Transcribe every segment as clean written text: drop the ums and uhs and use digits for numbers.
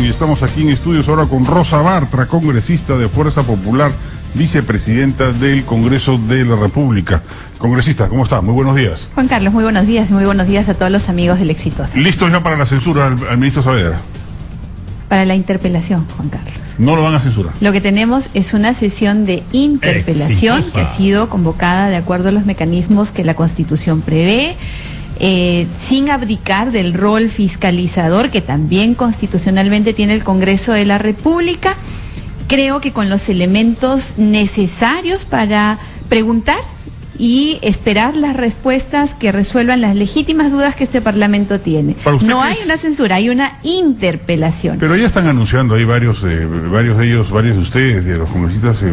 y estamos aquí en estudios ahora con Rosa Bartra, congresista de Fuerza Popular, vicepresidenta del Congreso de la República. Congresista, ¿cómo está? Muy buenos días. Juan Carlos, muy buenos días y muy buenos días a todos los amigos del Exitosa. ¿Listos ya para la censura al ministro Saavedra? Para la interpelación, Juan Carlos. No lo van a censurar. Lo que tenemos es una sesión de interpelación que ha sido convocada de acuerdo a los mecanismos que la Constitución prevé, sin abdicar del rol fiscalizador que también constitucionalmente tiene el Congreso de la República. Creo que con los elementos necesarios para preguntar y esperar las respuestas que resuelvan las legítimas dudas que este Parlamento tiene. No hay una censura, hay una interpelación. Pero ya están anunciando ahí varios de ustedes, de los congresistas,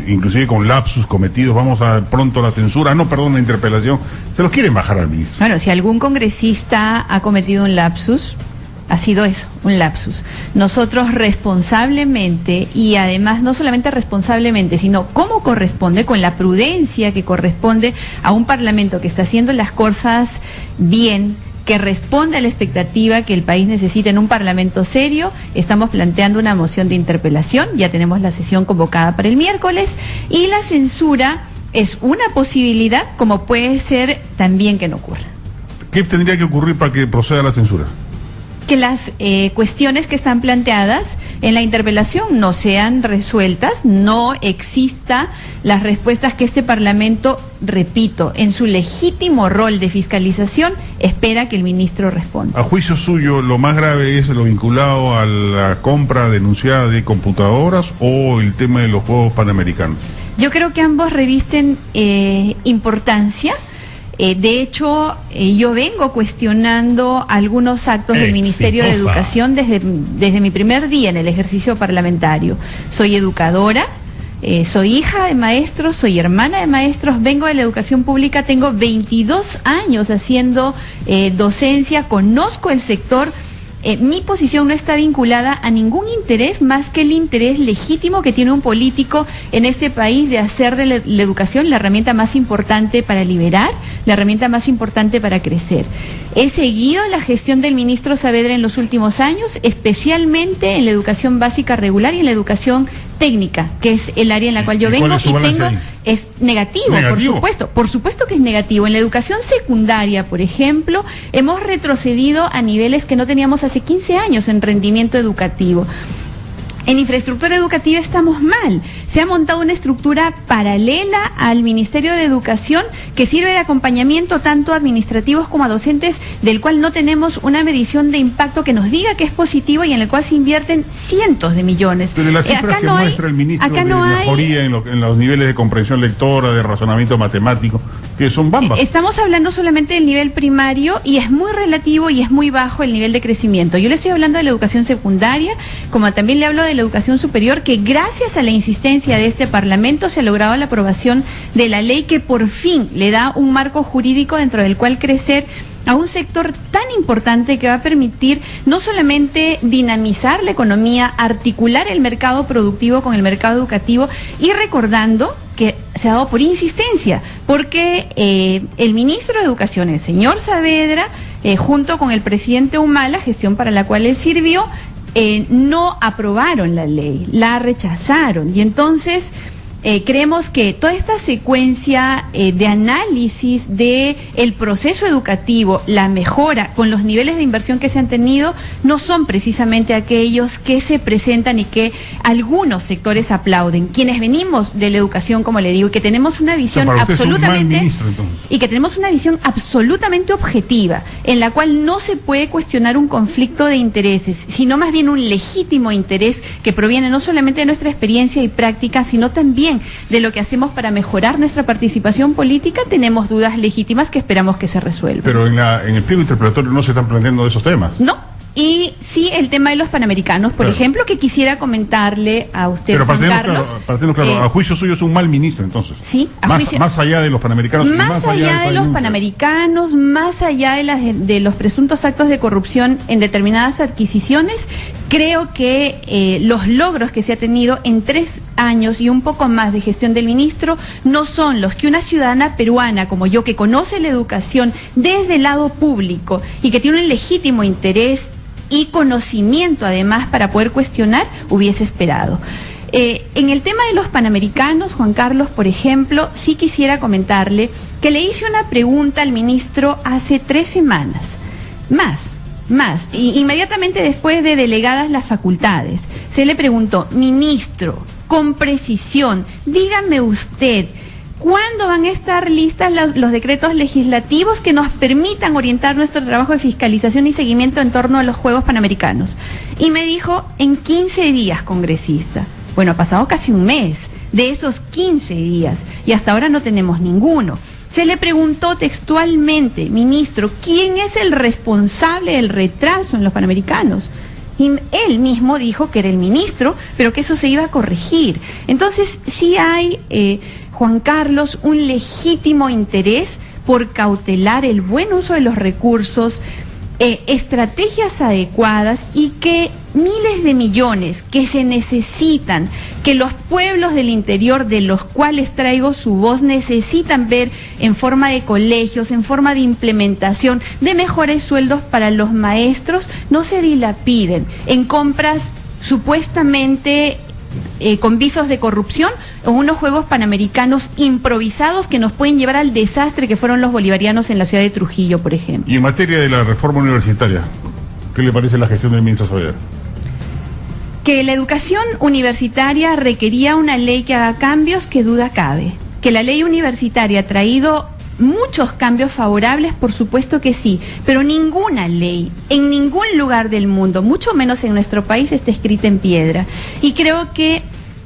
inclusive con lapsus cometidos, vamos a pronto la censura, la interpelación. Se los quieren bajar al ministro. Bueno, si algún congresista ha cometido un lapsus, ha sido eso, un lapsus. Nosotros responsablemente, y además no solamente responsablemente, sino como corresponde, con la prudencia que corresponde a un Parlamento que está haciendo las cosas bien, que responde a la expectativa que el país necesita en un Parlamento serio, estamos planteando una moción de interpelación, ya tenemos la sesión convocada para el miércoles, y la censura es una posibilidad, como puede ser también que no ocurra. ¿Qué tendría que ocurrir para que proceda la censura? Que las cuestiones que están planteadas en la interpelación no sean resueltas, no exista las respuestas que este Parlamento, repito, en su legítimo rol de fiscalización, espera que el ministro responda. A juicio suyo, ¿lo más grave es lo vinculado a la compra denunciada de computadoras o el tema de los Juegos Panamericanos? Yo creo que ambos revisten importancia. De hecho, yo vengo cuestionando algunos actos del Ministerio de Educación desde mi primer día en el ejercicio parlamentario. Soy educadora, soy hija de maestros, soy hermana de maestros, vengo de la educación pública, tengo 22 años haciendo docencia, conozco el sector. Mi posición no está vinculada a ningún interés más que el interés legítimo que tiene un político en este país de hacer de la educación la herramienta más importante para liberar, la herramienta más importante para crecer. He seguido la gestión del ministro Saavedra en los últimos años, especialmente en la educación básica regular y en la educación técnica, que es el área en la cual yo vengo, y tengo, es negativo, por supuesto que es negativo. En la educación secundaria, por ejemplo, hemos retrocedido a niveles que no teníamos hace 15 años en rendimiento educativo. En infraestructura educativa estamos mal. Se ha montado una estructura paralela al Ministerio de Educación que sirve de acompañamiento tanto a administrativos como a docentes, del cual no tenemos una medición de impacto que nos diga que es positivo y en el cual se invierten cientos de millones. Pero las cifras que muestra el ministro de mejoría en los niveles de comprensión lectora, de razonamiento matemático, que son bambas. Estamos hablando solamente del nivel primario y es muy relativo y es muy bajo el nivel de crecimiento. Yo le estoy hablando de la educación secundaria, como también le hablo de la educación superior, que gracias a la insistencia de este Parlamento se ha logrado la aprobación de la ley que por fin le da un marco jurídico dentro del cual crecer a un sector tan importante que va a permitir no solamente dinamizar la economía, articular el mercado productivo con el mercado educativo, y recordando que se ha dado por insistencia, porque el ministro de Educación, el señor Saavedra, junto con el presidente Humala, gestión para la cual él sirvió, no aprobaron la ley, la rechazaron, y entonces creemos que toda esta secuencia de análisis de el proceso educativo, la mejora con los niveles de inversión que se han tenido, no son precisamente aquellos que se presentan y que algunos sectores aplauden. Quienes venimos de la educación, como le digo, y que tenemos una visión absolutamente objetiva, en la cual no se puede cuestionar un conflicto de intereses, sino más bien un legítimo interés que proviene no solamente de nuestra experiencia y práctica, sino también de lo que hacemos para mejorar nuestra participación política, tenemos dudas legítimas que esperamos que se resuelvan. Pero en el pliego interpelatorio no se están planteando esos temas. No. Y sí, el tema de los panamericanos, por ejemplo, que quisiera comentarle a usted, pero Juan Carlos. Claro, a juicio suyo es un mal ministro, entonces. Sí, más allá de los panamericanos. Más allá de los panamericanos, más allá de los presuntos actos de corrupción en determinadas adquisiciones, creo que los logros que se ha tenido en 3 años y un poco más de gestión del ministro no son los que una ciudadana peruana como yo, que conoce la educación desde el lado público y que tiene un legítimo interés y conocimiento además para poder cuestionar, hubiese esperado. En el tema de los Panamericanos, Juan Carlos, por ejemplo, sí quisiera comentarle que le hice una pregunta al ministro hace 3 semanas, inmediatamente después de delegadas las facultades. Se le preguntó: ministro, con precisión, dígame usted, ¿cuándo van a estar listas los decretos legislativos que nos permitan orientar nuestro trabajo de fiscalización y seguimiento en torno a los Juegos Panamericanos? Y me dijo: en 15 días, congresista. Bueno, ha pasado casi un mes de esos 15 días y hasta ahora no tenemos ninguno. Se le preguntó textualmente: ministro, ¿quién es el responsable del retraso en los Panamericanos? Y él mismo dijo que era el ministro, pero que eso se iba a corregir. Entonces, sí hay, Juan Carlos, un legítimo interés por cautelar el buen uso de los recursos, estrategias adecuadas, y que miles de millones que se necesitan, que los pueblos del interior de los cuales traigo su voz necesitan ver en forma de colegios, en forma de implementación, de mejores sueldos para los maestros, no se dilapiden en compras supuestamente con visos de corrupción o unos Juegos Panamericanos improvisados que nos pueden llevar al desastre que fueron los bolivarianos en la ciudad de Trujillo, por ejemplo. Y en materia de la reforma universitaria, ¿qué le parece la gestión del ministro Saavedra? Que la educación universitaria requería una ley que haga cambios, que duda cabe. Que la ley universitaria ha traído muchos cambios favorables, por supuesto que sí, pero ninguna ley en ningún lugar del mundo, mucho menos en nuestro país, está escrita en piedra. Y creo que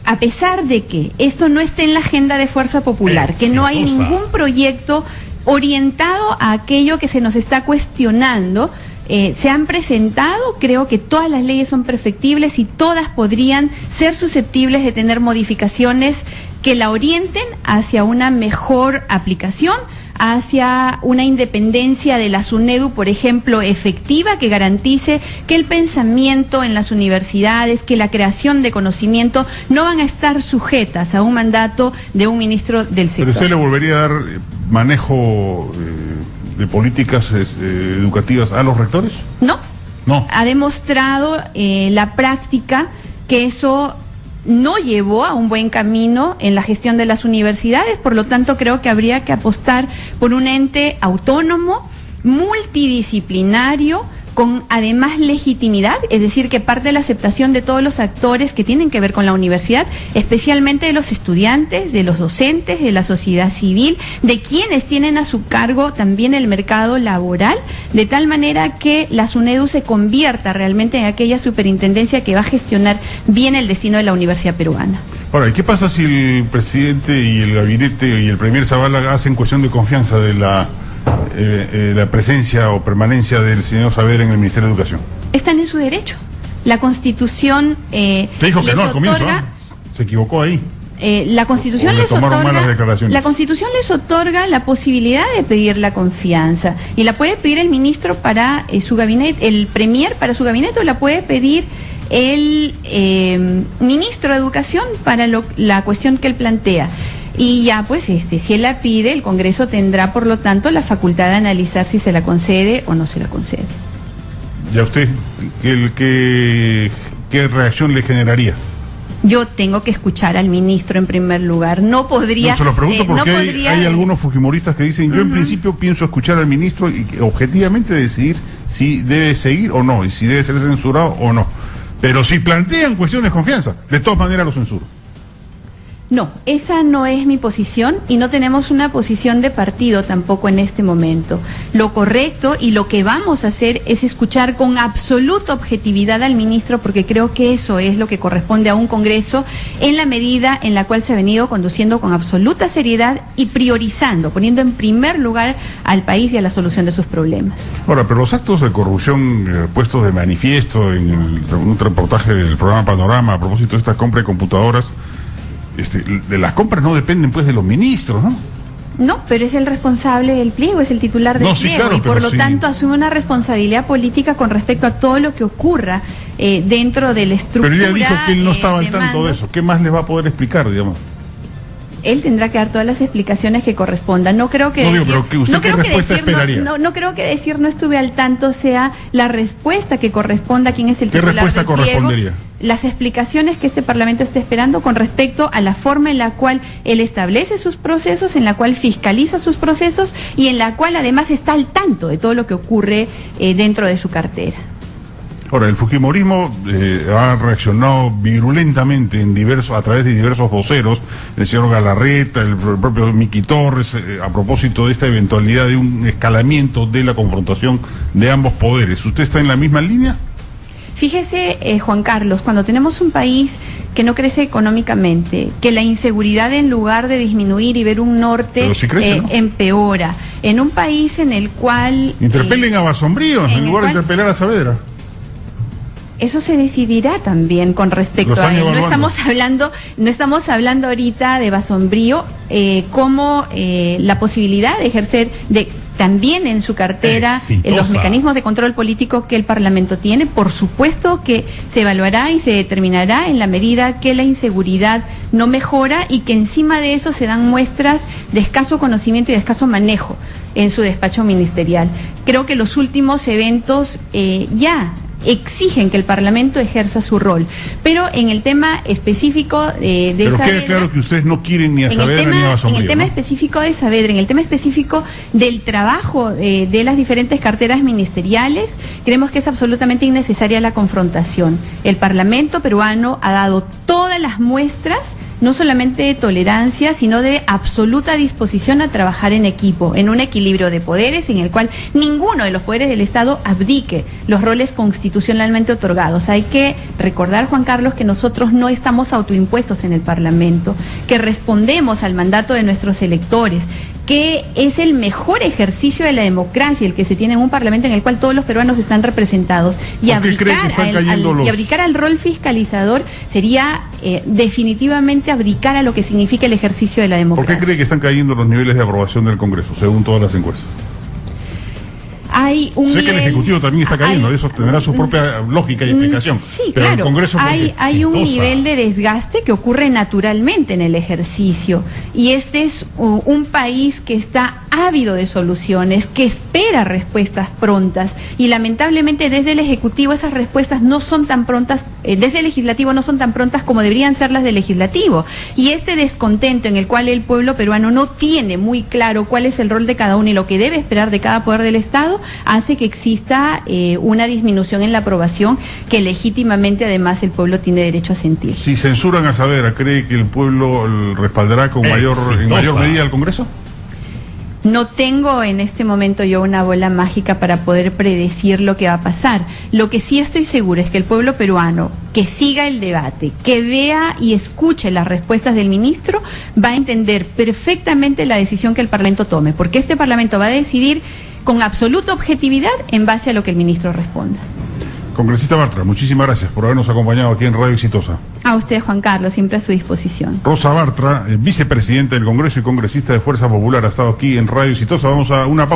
a pesar de que esto no esté en la agenda de Fuerza Popular, que no hay ningún proyecto orientado a aquello que se nos está cuestionando, se han presentado, creo que todas las leyes son perfectibles y todas podrían ser susceptibles de tener modificaciones que la orienten hacia una mejor aplicación, hacia una independencia de la SUNEDU, por ejemplo, efectiva, que garantice que el pensamiento en las universidades, que la creación de conocimiento no van a estar sujetas a un mandato de un ministro del sector. ¿Pero usted le volvería a dar manejo de políticas educativas a los rectores? No. No. Ha demostrado la práctica que eso no llevó a un buen camino en la gestión de las universidades, por lo tanto creo que habría que apostar por un ente autónomo, multidisciplinario, con además legitimidad, es decir, que parte de la aceptación de todos los actores que tienen que ver con la universidad, especialmente de los estudiantes, de los docentes, de la sociedad civil, de quienes tienen a su cargo también el mercado laboral, de tal manera que la SUNEDU se convierta realmente en aquella superintendencia que va a gestionar bien el destino de la universidad peruana. Ahora, ¿y qué pasa si el presidente y el gabinete y el premier Zavala hacen cuestión de confianza de la presencia o permanencia del señor Saavedra en el Ministerio de Educación? Están en su derecho. La Constitución te dijo que no al comienzo, ¿no? Se equivocó ahí. La Constitución les otorga la posibilidad de pedir la confianza, y la puede pedir el ministro para su gabinete, el premier para su gabinete, o la puede pedir el ministro de Educación para la cuestión que él plantea. Y ya, pues, si él la pide, el Congreso tendrá, por lo tanto, la facultad de analizar si se la concede o no se la concede. ¿Ya usted qué reacción le generaría? Yo tengo que escuchar al ministro en primer lugar. No podría... No, se lo pregunto porque hay algunos fujimoristas que dicen, yo en principio pienso escuchar al ministro y objetivamente decidir si debe seguir o no, y si debe ser censurado o no. Pero si plantean cuestiones de confianza, de todas maneras lo censuro. No, esa no es mi posición, y no tenemos una posición de partido tampoco en este momento. Lo correcto y lo que vamos a hacer es escuchar con absoluta objetividad al ministro, porque creo que eso es lo que corresponde a un Congreso, en la medida en la cual se ha venido conduciendo con absoluta seriedad y priorizando, poniendo en primer lugar al país y a la solución de sus problemas. Ahora, pero los actos de corrupción puestos de manifiesto en un reportaje del programa Panorama a propósito de esta compra de computadoras, de las compras no dependen pues de los ministros, ¿no? No, pero es el responsable del pliego, es el titular del pliego, claro, y por lo tanto asume una responsabilidad política con respecto a todo lo que ocurra dentro de la estructura. Pero ella dijo que él no estaba al tanto de eso. ¿Qué más le va a poder explicar, digamos? él tendrá que dar todas las explicaciones que correspondan. No creo que no creo que decir no estuve al tanto sea la respuesta que corresponda a quien es el titular del pliego. ¿Qué respuesta correspondería? Las explicaciones que este Parlamento está esperando con respecto a la forma en la cual él establece sus procesos, en la cual fiscaliza sus procesos y en la cual además está al tanto de todo lo que ocurre dentro de su cartera. Ahora, el fujimorismo ha reaccionado virulentamente a través de diversos voceros, el señor Galarreta, el propio Miki Torres, a propósito de esta eventualidad de un escalamiento de la confrontación de ambos poderes. ¿Usted está en la misma línea? Fíjese, Juan Carlos, cuando tenemos un país que no crece económicamente, que la inseguridad en lugar de disminuir y ver un norte sí crece, ¿no? Empeora, en un país en el cual... Interpelen a Basombrío en lugar de interpelar a Saavedra. Eso se decidirá también con respecto a él. No estamos hablando ahorita de Basombrío como la posibilidad de ejercer también en su cartera los mecanismos de control político que el Parlamento tiene. Por supuesto que se evaluará y se determinará en la medida que la inseguridad no mejora y que encima de eso se dan muestras de escaso conocimiento y de escaso manejo en su despacho ministerial. Creo que los últimos eventos ya exigen que el Parlamento ejerza su rol, pero en el tema específico de pero Saavedra, queda claro que ustedes no quieren ni a Saavedra ni a Basombrío. En el tema específico de Saavedra, en el tema específico del trabajo de las diferentes carteras ministeriales, creemos que es absolutamente innecesaria la confrontación. El Parlamento peruano ha dado todas las muestras, no solamente de tolerancia, sino de absoluta disposición a trabajar en equipo, en un equilibrio de poderes en el cual ninguno de los poderes del Estado abdique los roles constitucionalmente otorgados. Hay que recordar, Juan Carlos, que nosotros no estamos autoimpuestos en el Parlamento, que respondemos al mandato de nuestros electores, que es el mejor ejercicio de la democracia, el que se tiene en un Parlamento en el cual todos los peruanos están representados, y abdicar al rol fiscalizador sería definitivamente abdicar a lo que significa el ejercicio de la democracia. ¿Por qué cree que están cayendo los niveles de aprobación del Congreso, según todas las encuestas? Hay un sé que el Ejecutivo también está cayendo, eso tendrá su propia lógica y explicación. Sí, pero claro, el Congreso hay un nivel de desgaste que ocurre naturalmente en el ejercicio, y este es un país que está ávido de soluciones, que espera respuestas prontas, y lamentablemente desde el Ejecutivo esas respuestas no son tan prontas, desde el Legislativo no son tan prontas como deberían ser las del Legislativo, y este descontento en el cual el pueblo peruano no tiene muy claro cuál es el rol de cada uno y lo que debe esperar de cada poder del Estado, hace que exista una disminución en la aprobación que legítimamente además el pueblo tiene derecho a sentir. Si censuran a Saavedra, ¿cree que el pueblo respaldará en mayor medida al Congreso? No tengo en este momento yo una bola mágica para poder predecir lo que va a pasar. Lo que sí estoy segura es que el pueblo peruano, que siga el debate, que vea y escuche las respuestas del ministro, va a entender perfectamente la decisión que el Parlamento tome, porque este Parlamento va a decidir con absoluta objetividad en base a lo que el ministro responda. Congresista Bartra, muchísimas gracias por habernos acompañado aquí en Radio Exitosa. A usted, Juan Carlos, siempre a su disposición. Rosa Bartra, vicepresidenta del Congreso y congresista de Fuerza Popular, ha estado aquí en Radio Exitosa. Vamos a una pausa.